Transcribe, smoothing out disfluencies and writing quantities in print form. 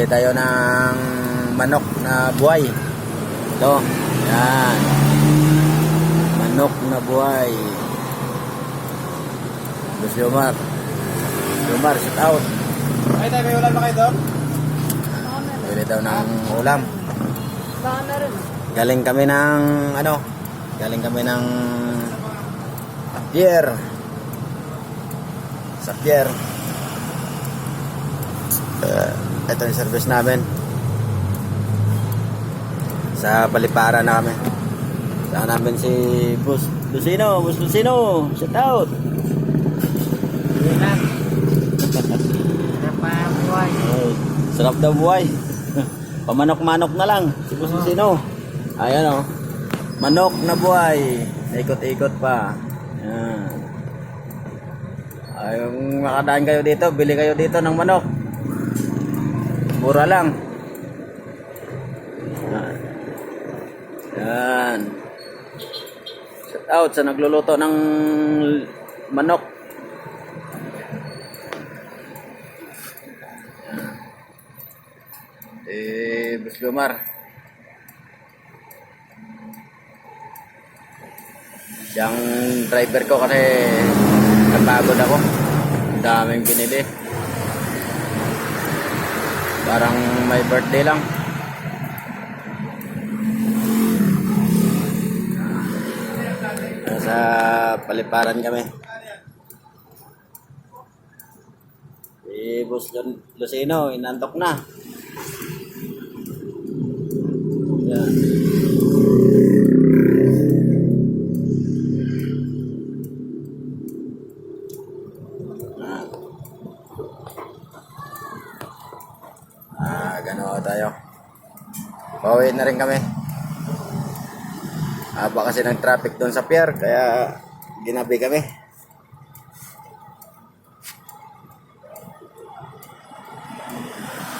Bili tayo ng manok na buhay. Ito. Yan. Manok na buhay. Boss Yomar. Yomar, shout out. Ay, tayo may ulam na kayo doon? Bili daw ng ulam. Baka meron. Galing kami ng pier. Sa pier. Ito yung service namin. Sa Paliparan na kami. Saan namin si Boss Lucino. Boss Lucino, shout out. Sarap pa buhay. Ay, sarap daw buhay. Pamanok-manok na lang si Boss Lucino. Ayan o. Manok na buhay. Ikot-ikot pa. Ayan. Ay, kung makadaan kayo dito, bili kayo dito ng manok. Mura lang. Ayan. Shout out sa nagluluto ng manok. Boss Lumar. Yung driver ko kasi napagod ako. Ang daming binili. Parang may birthday lang. Sa Paliparan kami. Si Boss Lucino, inantok na. Yan. Gano'n tayo. Pauwi na rin kami. Haba kasi ng traffic doon sa pier, kaya ginabi kami.